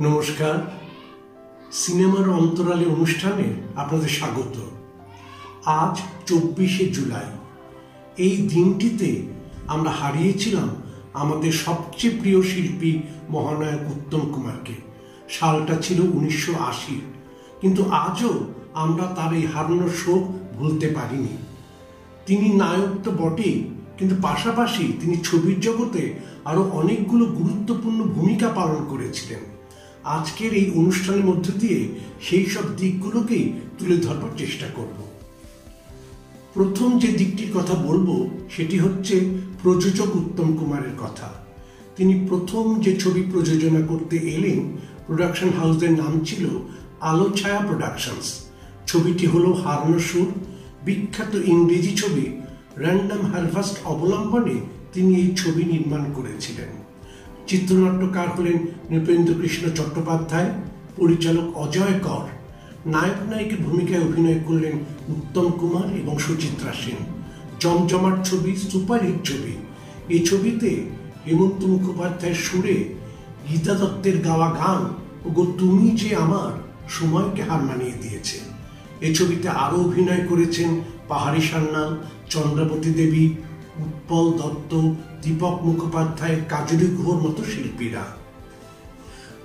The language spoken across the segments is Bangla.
নমস্কার, সিনেমার অন্তরালে অনুষ্ঠানে আপনাদের স্বাগত। আজ 24শে জুলাই। এই দিনটিতে আমরা হারিয়েছিলাম আমাদের সবচেয়ে প্রিয় শিল্পী মহানায়ক উত্তম কুমারকে। সালটা ছিল 1980, কিন্তু আজও আমরা তার এই হারানোর শোক ভুলতে পারিনি। তিনি নায়ক তো বটেই, কিন্তু পাশাপাশি তিনি ছবির জগতে আরো অনেকগুলো গুরুত্বপূর্ণ ভূমিকা পালন করেছিলেন। আজকের এই অনুষ্ঠানের মধ্য দিয়ে সেই সব দিকগুলোকেই তুলে ধরবার চেষ্টা করব। প্রথম যে দিকটির কথা বলবো সেটি হচ্ছে প্রযোজক উত্তম কুমারের কথা। তিনি প্রথম যে ছবি প্রযোজনা করতে এলেন, প্রোডাকশন হাউসের নাম ছিল আলো ছায়া প্রোডাকশনস। ছবিটি হলো হারানো সুর। বিখ্যাত ইংরেজি ছবি র্যান্ডম হারভেস্ট অবলম্বনে তিনি এই ছবি নির্মাণ করেছিলেন। চিত্রনাট্যকার হলেন নৃপেন্দ্রকৃষ্ণ চট্টোপাধ্যায়, পরিচালক অজয় কর। নায়ক নায়িকার ভূমিকায় অভিনয় করলেন উত্তম কুমার এবং সুচিত্রা সেন। জমজমাট ছবি, সুপারহিট ছবি। এই ছবিতে হেমন্ত মুখোপাধ্যায়ের সুরে গীতা দত্তের গাওয়া গান ওগো তুমি যে আমার সময়কে হার মানিয়ে দিয়েছে। এই ছবিতে আরও অভিনয় করেছেন পাহাড়ি সান্যাল, চন্দ্রাবতী দেবী, উৎপল দত্ত, দীপক মুখোপাধ্যায়, কাজলী গুহর মতো শিল্পীরা।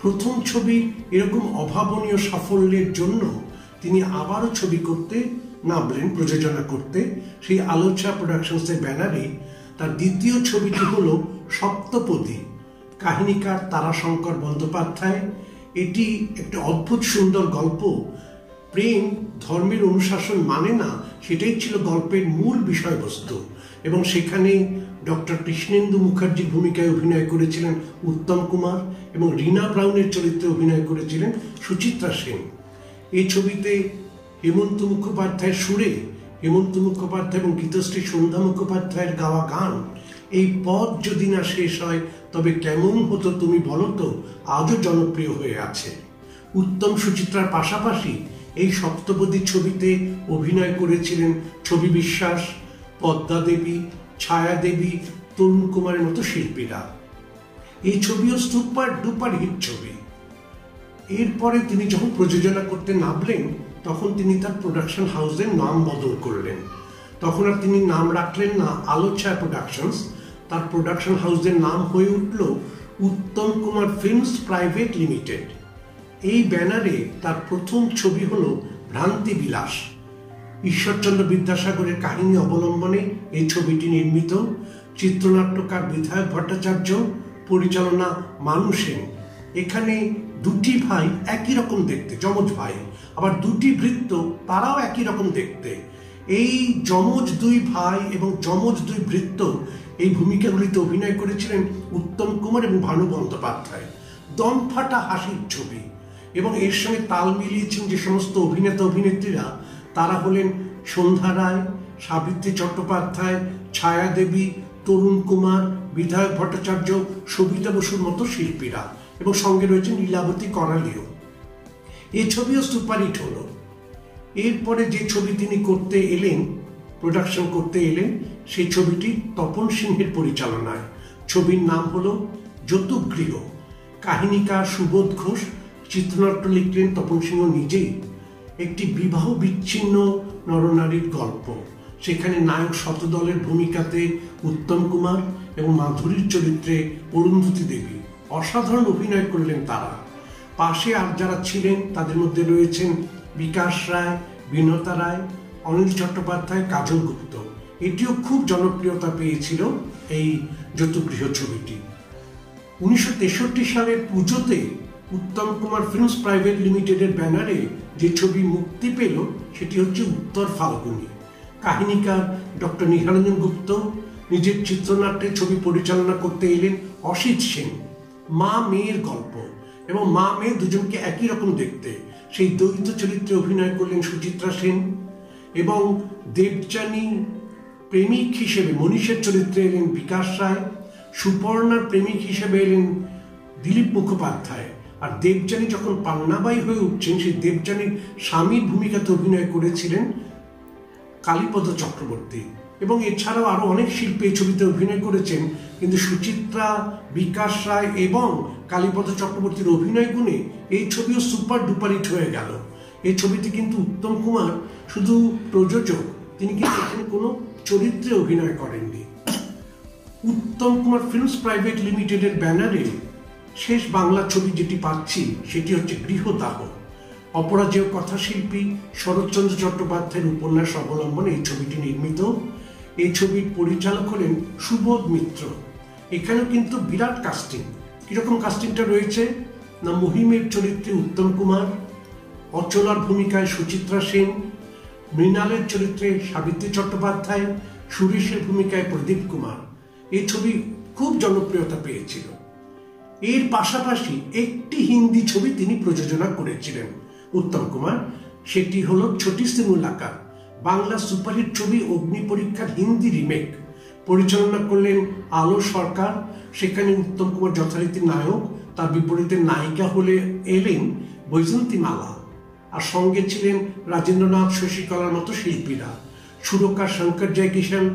প্রথম ছবি এরকম অভাবনীয় সাফল্যের জন্য তিনি আবারও ছবি করতে নামলেন, প্রযোজনা করতে। সেই আলোচনা প্রোডাকশনসের ব্যানারে তার দ্বিতীয় ছবিটি হলো সপ্তপদী। কাহিনীকার তারাশঙ্কর বন্দ্যোপাধ্যায়। এটি একটা অদ্ভুত সুন্দর গল্প। প্রেম ধর্মের অনুশাসন মানে না, সেটাই ছিল গল্পের মূল বিষয়বস্তু। এবং সেখানে ডক্টর কৃষ্ণেন্দু মুখার্জির ভূমিকায় অভিনয় করেছিলেন উত্তম কুমার এবং রীনা ব্রাউনের চরিত্রে অভিনয় করেছিলেন সুচিত্রা সেন। এই ছবিতে হেমন্ত মুখোপাধ্যায়ের সুরে হেমন্ত মুখোপাধ্যায় এবং গীতশ্রী সন্ধ্যা মুখোপাধ্যায়ের গাওয়া গান এই পথ যদি না শেষ হয় তবে কেমন হতো তুমি বলো তো আজও জনপ্রিয় হয়ে আছে। উত্তম সুচিত্রার পাশাপাশি এই সপ্তপদী ছবিতে অভিনয় করেছিলেন ছবি বিশ্বাস, পদ্মা দেবী, ছায়া দেবী, তরুণ কুমারের মতো শিল্পীরা। এই ছবিও সুপার ডুপার হিট ছবি। এরপরে তিনি যখন প্রযোজনা করতে নামলেন তখন তিনি তার প্রোডাকশন হাউসের নাম বদল করলেন। তখন আর তিনি নাম রাখলেন না আলো ছায়া প্রোডাকশনস, তার প্রোডাকশন হাউসের নাম হয়ে উঠল Uttam Kumar films private limited. এই ব্যানারে তার প্রথম ছবি হলো ভ্রান্তি বিলাস। ঈশ্বরচন্দ্র বিদ্যাসাগরের কাহিনী অবলম্বনে এই ছবিটি নির্মিত। চিত্রনাট্যকার বিধায়ক ভট্টাচার্য, পরিচালনা মানু সেন। এখানে দুটি ভাই একই রকম দেখতে, যমজ ভাই, আবার দুটি ভৃত্য, তারাও একই রকম দেখতে। এই যমজ দুই ভাই এবং যমজ দুই ভৃত্য এই ভূমিকাগুলিতে অভিনয় করেছিলেন উত্তম কুমার এবং ভানু বন্দ্যোপাধ্যায়। দমফাটা হাসির ছবি। এবং এর সঙ্গে তাল মিলিয়েছেন যে সমস্ত অভিনেতা অভিনেত্রীরা, তারা হলেন সন্ধ্যা রায়, সাবিত্রী চট্টোপাধ্যায়, ছায়া দেবী, তরুণ কুমার, বিধায়ক ভট্টাচার্য, সবিতা বসুর মতো শিল্পীরা, এবং সঙ্গে রয়েছেন লীলাবতী করালিও। এই ছবিও সুপারহিট হলো। এরপরে যে ছবি তিনি করতে এলেন, প্রোডাকশন করতে এলেন, সেই ছবিটি তপন সিংহের পরিচালনায়। ছবির নাম হলো যতুগৃহ। কাহিনীকার সুবোধ ঘোষ, চিত্রনাট্য লিখলেন তপন সিংহ নিজেই। একটি বিবাহ বিচ্ছিন্ন নরনারীর গল্প। সেখানে নায়ক শতদলের ভূমিকাতে উত্তম কুমার এবং মাধুরীর চরিত্রে অরুন্ধতী দেবী। অসাধারণ অভিনয় করলেন তারা। পাশে আর যারা ছিলেন তাদের মধ্যে রয়েছেন বিকাশ রায়, বিনতা রায়, অনিল চট্টোপাধ্যায়, কাজল গুপ্ত। এটিও খুব জনপ্রিয়তা পেয়েছিল এই যতুগৃহ ছবিটি। 1963 সালের পুজোতে উত্তম কুমার ফিল্মস প্রাইভেট লিমিটেডের ব্যানারে যে ছবি মুক্তি পেল সেটি হচ্ছে উত্তর ফাল্গুনী। কাহিনীকার ডক্টর নিহারঞ্জন গুপ্ত। নিজের চিত্রনাট্যে ছবি পরিচালনা করতে এলেন অসিত সেন। মা মেয়ের গল্প, এবং মা মেয়ে দুজনকে একই রকম দেখতে। সেই দ্বৈত চরিত্রে অভিনয় করলেন সুচিত্রা সেন। এবং দেবযানী প্রেমিক হিসেবে মনীষের চরিত্রে এলেন বিকাশ রায়। সুপর্ণার প্রেমিক হিসেবে এলেন দিলীপ মুখোপাধ্যায়। আর দেবযানী যখন পান্নাবাই হয়ে উঠছেন, সেই দেবযানীর স্বামীর ভূমিকাতে অভিনয় করেছিলেন কালীপদ চক্রবর্তী। এবং এছাড়াও আরো অনেক শিল্পী এই ছবিতে অভিনয় করেছেন, কিন্তু সুচিত্রা, বিকাশ রায় এবং কালীপদ চক্রবর্তীর অভিনয় গুণে এই ছবিও সুপার ডুপার হিট হয়ে গেল। এই ছবিতে কিন্তু উত্তম কুমার শুধু প্রযোজক, তিনি কিন্তু এখানে কোনো চরিত্রে অভিনয় করেননি। উত্তম কুমার ফিল্মস প্রাইভেট লিমিটেডের ব্যানারে শেষ বাংলা ছবি যেটি পাচ্ছি সেটি হচ্ছে গৃহদাহ। অপরাজেয় কথাশিল্পী শরৎচন্দ্র চট্টোপাধ্যায়ের উপন্যাস অবলম্বনে এই ছবিটি নির্মিত। এই ছবির পরিচালক হলেন সুবোধ মিত্র। এখানেও কিন্তু বিরাট কাস্টিং। কিরকম কাস্টিংটা রয়েছে না, মহিমের চরিত্রে উত্তম কুমার, অচলার ভূমিকায় সুচিত্রা সেন, মৃণালের চরিত্রে সাবিত্রী চট্টোপাধ্যায়, সুরেশের ভূমিকায় প্রদীপ কুমার। এই ছবি খুব জনপ্রিয়তা পেয়েছিল। এর পাশাপাশি একটি হিন্দি ছবি তিনি প্রযোজনা করেছিলেন উত্তম কুমার, সেটি হলো ছোটি সি মুলাকাত, বাংলা সুপারহিট ছবি অগ্নি পরীক্ষার হিন্দি রিমেক। পরিচালনা করলেন আলো সরকার। সেখানে উত্তম কুমার যথারীতি নায়ক, তার বিপরীতে নায়িকা হলে এলেন বৈজন্তী মালা, আর সঙ্গে ছিলেন রাজেন্দ্রনাথ, শশীকলার মতো শিল্পীরা। সুরকার শঙ্কর জয়কিষাণ,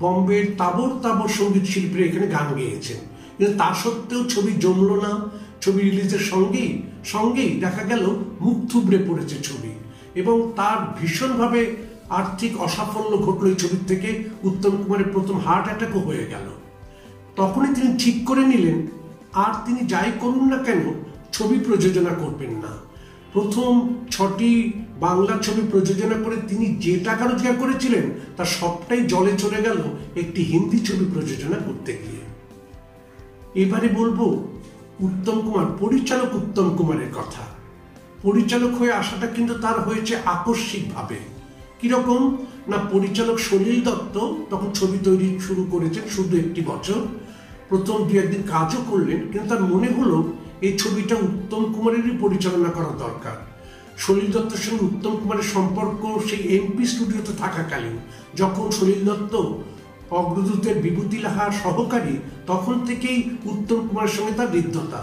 বম্বের তাবর তাবর সঙ্গীত শিল্পীরা এখানে গান গেয়েছেন। কিন্তু তা সত্ত্বেও ছবি জমল না। ছবি রিলিজের সঙ্গেই দেখা গেল মুখ থুবড়ে পড়েছে ছবি, এবং তার ভীষণভাবে আর্থিক অসাফল্য ঘটল। এই ছবির থেকে উত্তম কুমারের প্রথম হার্ট অ্যাটাকও হয়ে গেল। তখনই তিনি ঠিক করে নিলেন, আর তিনি যাই করুন না কেন ছবি প্রযোজনা করবেন না। প্রথম 6টি বাংলা ছবি প্রযোজনা করে তিনি যে টাকা রোজগার করেছিলেন তার সবটাই জলে চলে গেল একটি হিন্দি ছবি প্রযোজনা করতে গিয়ে। এবারে বলবো উত্তম কুমার, পরিচালক উত্তম কুমারের কথা। পরিচালক হয়ে আসাটা কিন্তু তার হয়েছে আকস্মিকভাবে। কিরকম না, পরিচালক সলিল দত্ত তখন ছবি তৈরি শুরু করেছেন শুধু একটি বছর। প্রথম 2-1 দিন কাজও করলেন, কিন্তু তার মনে হলো এই ছবিটা উত্তম কুমারেরই পরিচালনা করা দরকার। সলিল দত্তের সঙ্গে উত্তম কুমারের সম্পর্ক সেই এমপি স্টুডিওতে থাকাকালীন, যখন সলিল দত্ত অগ্রদূতের বিভূতি লাহার সহকারী, তখন থেকেই উত্তম কুমারের সঙ্গে তার হৃদ্যতা।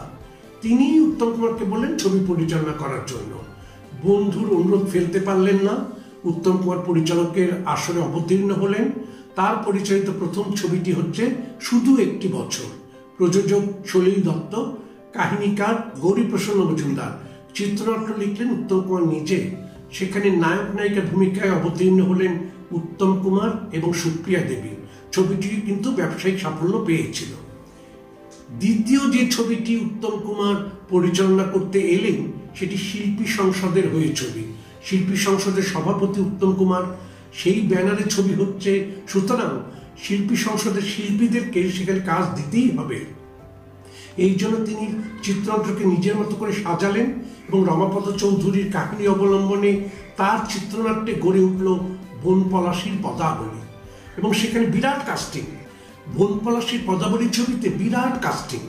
তিনি উত্তম কুমারকে বললেন ছবি পরিচালনা করার জন্য। বন্ধুর অনুরোধ ফেলতে পারলেন না, উত্তম কুমার পরিচালকের আসরে অবতীর্ণ হলেন। তার পরিচালিত প্রথম ছবিটি হচ্ছে শুধু একটি বছর। প্রযোজক সলিল দত্ত, কাহিনীকার গৌরীপ্রসন্ন মজুমদার, চিত্রনাট্য লিখলেন উত্তম কুমার নিজে। সেখানে নায়ক নায়িকার ভূমিকায় অবতীর্ণ হলেন উত্তম কুমার এবং সুপ্রিয়া দেবী। ছবিটি কিন্তু ব্যবসায়িক সাফল্য পেয়েছিল। দ্বিতীয় যে ছবিটি উত্তম কুমার পরিচালনা করতে এলেন সেটি শিল্পী সংসদের হয়ে ছবি। শিল্পী সংসদের সভাপতি উত্তম কুমার, সেই ব্যানারে ছবি হচ্ছে, সুতরাং শিল্পী সংসদের শিল্পীদেরকে সেখানে কাজ দিতেই হবে। এই জন্য তিনি চিত্রনাট্যকে নিজের মতো করে সাজালেন এবং রমাপদ চৌধুরীর কাহিনী অবলম্বনে তার চিত্রনাট্যে গড়ে উঠল বনপলাশীর পদাবলী, এবং সেখানে বিরাট কাস্টিং। বনপলাশীর পদাবলী ছবিতে বিরাট কাস্টিং।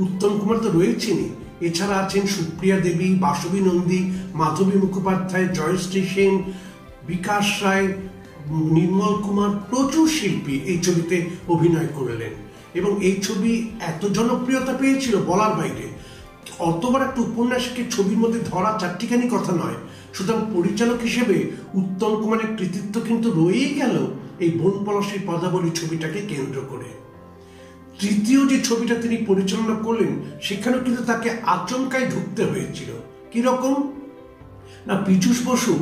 উত্তম কুমার তো রয়েছেনই, এছাড়া আছেন সুপ্রিয়া দেবী, বাসবী নন্দী, মাধবী মুখোপাধ্যায়, জয়শ্রী সেন, বিকাশ রায়, নির্মল কুমার, প্রচুর শিল্পী এই ছবিতে অভিনয় করলেন। এবং এই ছবি এত জনপ্রিয়তা পেয়েছিল বলার বাইরে। অতবার একটা উপন্যাসকে ছবির মধ্যে ধরা চারটিখানি কথা নয়। সুতরাং পরিচালক হিসেবে উত্তম কুমারের কৃতিত্ব কিন্তু রয়েই গেল এই বনপলাশীর পদাবলী ছবিটাকে কেন্দ্র করে। তৃতীয় যে ছবিটা তিনি পরিচালনা করলেন সেখানেও কিন্তু তাকে আচমকায় ঢুকতে হয়েছিল। কিরকম না, পীযূষ বসু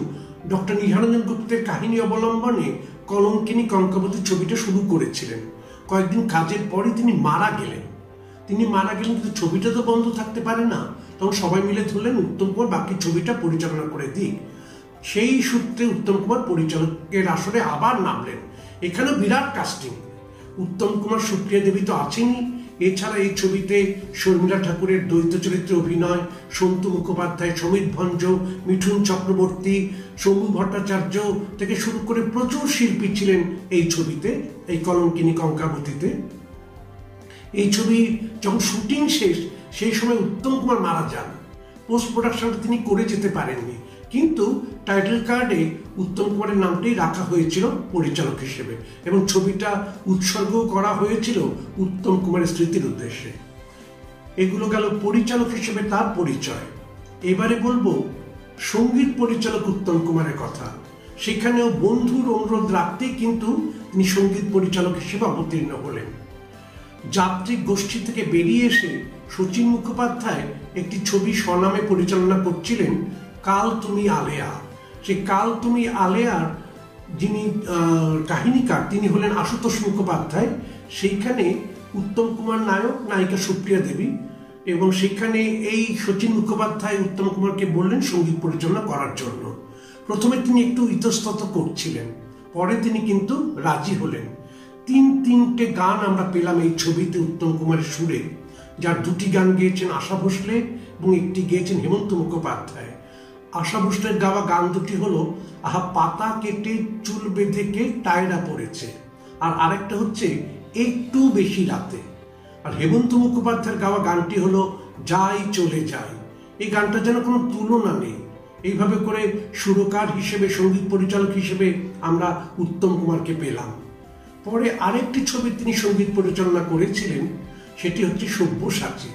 ডক্টর নিহারঞ্জন গুপ্তের কাহিনী অবলম্বনে কলঙ্কিনী কঙ্কাবতী ছবিটা শুরু করেছিলেন। কয়েকদিন কাজের পরে তিনি মারা গেলেন। কিন্তু ছবিটা তো বন্ধ থাকতে পারে না। তখন সবাই মিলে ধরলেন উত্তম কুমার বাকি ছবিটা পরিচালনা করে দিক। সেই সূত্রে উত্তম কুমার পরিচালকের আসরে আবার নামলেন। এখানেও বিরাট কাস্টিং। উত্তম কুমার, সুপ্রিয়া দেবী তো আছেনই, এছাড়া এই ছবিতে শর্মিলা ঠাকুরের দ্বৈত চরিত্রে অভিনয়, সন্তু মুখোপাধ্যায়, সমীর ভঞ্জ, মিঠুন চক্রবর্তী, শম্ভু ভট্টাচার্য থেকে শুরু করে প্রচুর শিল্পী ছিলেন এই ছবিতে, এই কলঙ্কিনী কঙ্কাবতীতে। এই ছবি যখন শুটিং শেষ, সেই সময় উত্তম কুমার মারা যান। পোস্ট প্রোডাকশনটা তিনি করে যেতে পারেননি, কিন্তু টাইটেল কার্ডে উত্তম কুমারের নামটাই রাখা হয়েছিল পরিচালক হিসেবে, এবং ছবিটা উৎসর্গ করা হয়েছিল উত্তম কুমারের স্মৃতির উদ্দেশ্যে। এগুলো গেল পরিচালক হিসেবে তার পরিচয়। এবারে বলবো সঙ্গীত পরিচালক উত্তম কুমারের কথা। সেখানেও বন্ধুর অনুরোধ রাখতেই কিন্তু তিনি সঙ্গীত পরিচালক হিসেবে অবতীর্ণ হলেন। যাত্রিক গোষ্ঠী থেকে বেরিয়ে এসে শচীন মুখোপাধ্যায় একটি ছবি স্বনামে পরিচালনা করছিলেন, কাল তুমি আলেয়া। সেই কাল তুমি আলেয়ার যিনি কাহিনীকার তিনি হলেন আশুতোষ মুখোপাধ্যায়। সেইখানে উত্তম কুমার নায়ক, নায়িকা সুপ্রিয়া দেবী, এবং সেখানে এই শচীন মুখোপাধ্যায় উত্তম কুমারকে বললেন সঙ্গীত পরিচালনা করার জন্য। প্রথমে তিনি একটু ইতস্তত করছিলেন, পরে তিনি কিন্তু রাজি হলেন। তিনটে গান আমরা পেলাম এই ছবিতে উত্তম কুমারের সুরে, যার দুটি গান গেয়েছেন আশা ভোসলে এবং একটি গেয়েছেন হেমন্ত মুখোপাধ্যায়। আশা ভোসলের গাওয়া গান দুটি হলো আহা পাতা কেটে চুল বেঁধে কে টায়রা পড়েছে, আর আরেকটা হচ্ছে একটু বেশি রাতে। আর হেমন্ত মুখোপাধ্যায়ের গাওয়া গানটি হলো যাই চলে যাই। এই গানটা যেন কোনো তুলনা নেই। এইভাবে করে সুরকার হিসেবে, সঙ্গীত পরিচালক হিসেবে আমরা উত্তম কুমারকে পেলাম। পরে আরেকটি ছবি তিনি সঙ্গীত পরিচালনা করেছিলেন, সেটি হচ্ছে সব্যসাচী।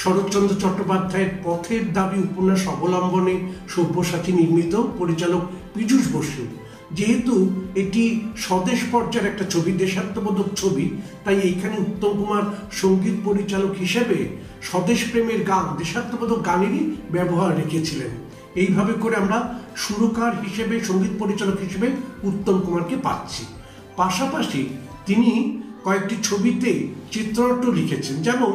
শরৎচন্দ্র চট্টোপাধ্যায়ের পথের দাবি উপন্যাস অবলম্বনে সব্যসাচী নির্মিত, পরিচালক পীযূষ বসু। যেহেতু এটি স্বদেশ পর্যায়ের একটা ছবি, দেশাত্মবোধক ছবি, তাই এইখানে উত্তম কুমার সঙ্গীত পরিচালক হিসেবে স্বদেশ প্রেমের গান, দেশাত্মবোধক গানেরই ব্যবহার রেখেছিলেন। এইভাবে করে আমরা সুরকার হিসেবে, সঙ্গীত পরিচালক হিসেবে উত্তম কুমারকে পাচ্ছি। পাশাপাশি তিনি কয়েকটি ছবিতে চিত্রনাট্য লিখেছেন, যেমন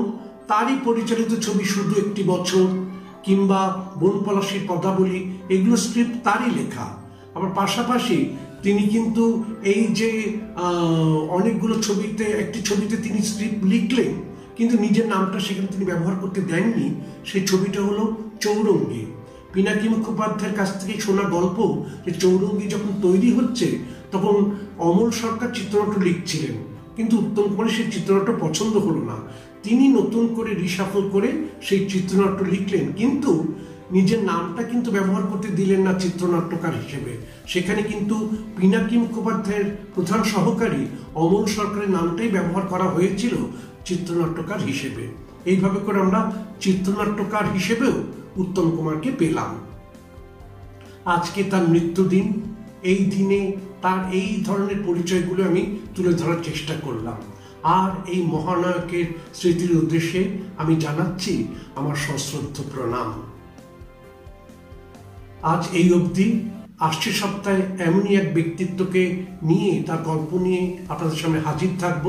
তারই পরিচালিত ছবি শুধু একটি বছর কিংবা বনপলাশীর পদাবলী, এগুলো স্ক্রিপ্ট তারই লেখা। আবার পাশাপাশি তিনি কিন্তু এই যে অনেকগুলো ছবিতে, একটি ছবিতে তিনি স্ক্রিপ্ট লিখলেন কিন্তু নিজের নামটা সেখানে তিনি ব্যবহার করতে দেননি। সেই ছবিটা হলো চৌরঙ্গী। পিনাকি মুখোপাধ্যায়ের কাছ থেকে শোনা গল্প যে চৌরঙ্গী যখন তৈরি হচ্ছে তখন অমল সরকার চিত্রনাট্য লিখছিলেন, কিন্তু উত্তম কুমারের সেই চিত্রনাট্য পছন্দ হলো না। তিনি নতুন করে রিশাফল করে সেই চিত্রনাট্য লিখলেন, কিন্তু নিজের নামটা কিন্তু ব্যবহার করতে দিলেন না চিত্রনাট্যকার হিসেবে। সেখানে কিন্তু পিনাকি মুখোপাধ্যায়ের প্রধান সহকারী অমল সরকারের নামটাই ব্যবহার করা হয়েছিল চিত্রনাট্যকার হিসেবে। এইভাবে করে আমরা চিত্রনাট্যকার হিসেবেও উত্তম কুমারকে পেলাম। আজকে তার মৃত্যুদিন। এই দিনে তার এই ধরনের পরিচয়গুলো আমি তুলে ধরার চেষ্টা করলাম। আর এই মহানায়কের স্মৃতির উদ্দেশ্যে আমি জানাচ্ছি আমার সশ্রদ্ধ প্রণাম। আজ এই অবধি। আসছে সপ্তাহে এমনই এক ব্যক্তিত্বকে নিয়ে, তার গল্প নিয়ে আপনাদের সামনে হাজির থাকব।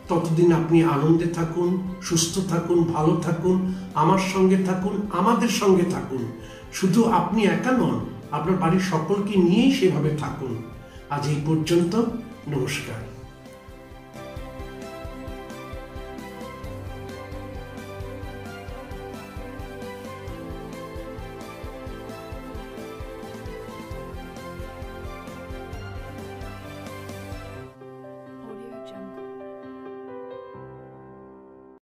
ততদিন আপনি আনন্দে থাকুন, সুস্থ থাকুন, ভালো থাকুন, আমার সঙ্গে থাকুন, আমাদের সঙ্গে থাকুন। শুধু আপনি একা নন, আপনার বাড়ির সকলকে নিয়েই সেভাবে থাকুন। আজ এই পর্যন্ত। নমস্কার।